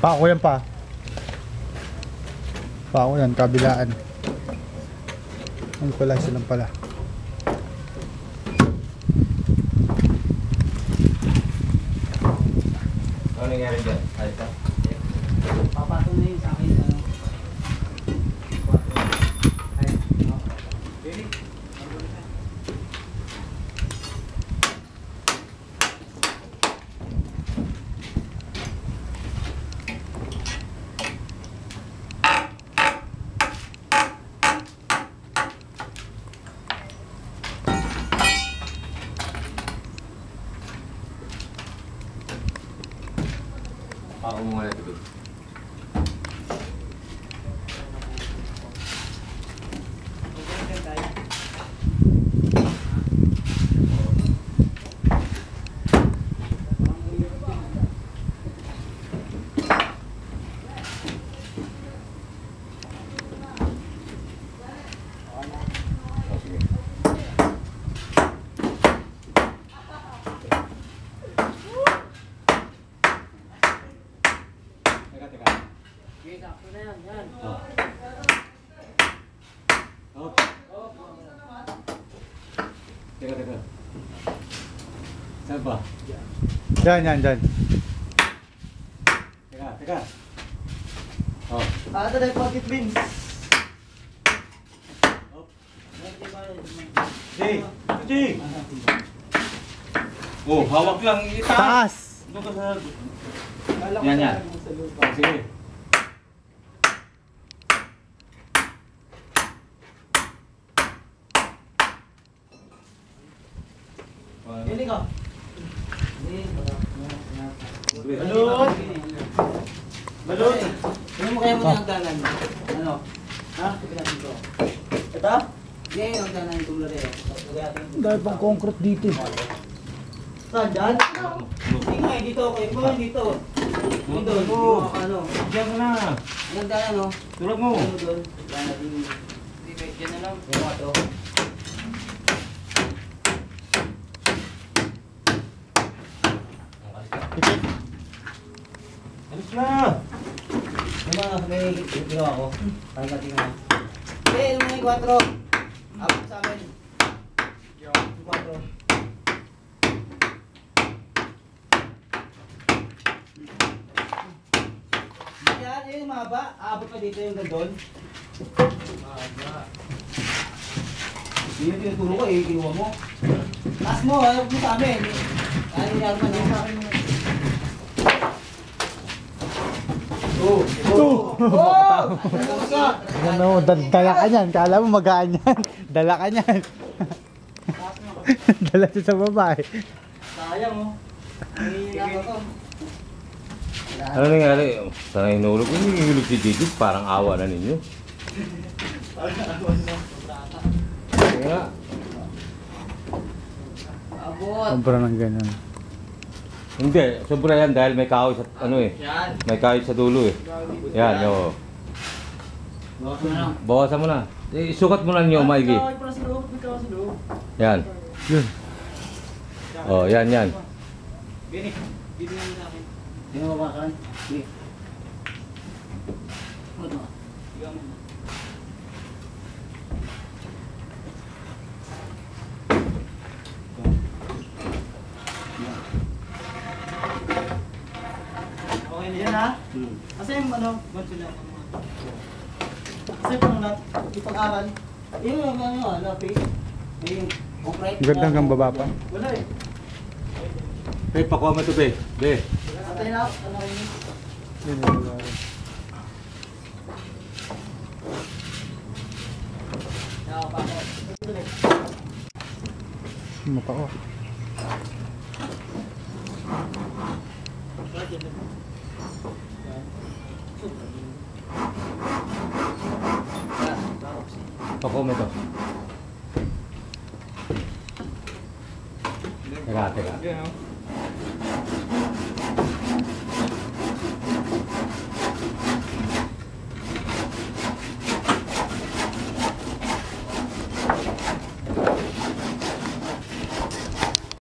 Pako yan pa. Pako yan, kabilaan. Ano pala, isa lang pala. Ano nangyari dyan? Ayos ka? Papatong na yun sa akin. Ano? Ako muna ito. Okay, sakto na yan. Yan. Teka. Saan ba? Yan. Teka. Oh. Ito na yung pocket beans. Jay! Oh, hawak lang. Taas! Doon ka sa... Yan. Sige. Pili ko. Balot! Ano mo kaya mo na hagdanan? Ano? Ha? Pinasin ko. Ito? Hindi, yung hagdanan yung tulad eh. Dahil pang concrete dito. Saan? Dyan? Hindi nga, dito ako. Ikaw ba dito? Dito, ano? Diyan ka na. Yung hagdanan, no? Tulog mo. Ano doon? Hagdanan natin. Hindi, dyan na lang. Yung mga to. Alis na. Yung mga may ginawa ko. Parang natin nga. Yung mga 4. Abot sa amin. Yung 4. Yan, yung mahaba. Aabot pa dito yung gandun. Mahaba. Yun yung tinuturo ko eh, kinuha mo. Taas mo, ayaw mo sa amin. Ano yung Arman yung sa akin mo. Ano, dala ka niyan. Kala mo magaan yan. Dala ka niyan. Dala siya sa babae. Sayang oh. Hihina ko to. Ano nangyari? Sana hinulog. Hindi hinulog si Gigi. Parang awa na ninyo. Sige nga. Abot. Sobra ng ganyan. Hindi. Sobra yan dahil may kahoy sa ano eh. Yan. May kahoy sa dulo eh. Yan. Oo. Bawas mo na lang. Bawasan mo na. Isukat mo na ninyo, Maigi. May kawas sa loob. Yan. Yun. Oh, yan. Bini. Bini mo sa akin. Sino mabakan? Bini. Ano? Sigaw mo na. Okay na yan ha? Kasi yung ano, bunso lang. Kasi parang ipag-aral. Yung ano, face. Yung concrete. Ganda hanggang baba pa. Wala eh. Hey, pakuha mo ito, be. Be. Atay na, ano rin yun? Nakapako. Mapa ko. Pakuha mo ito. Teka.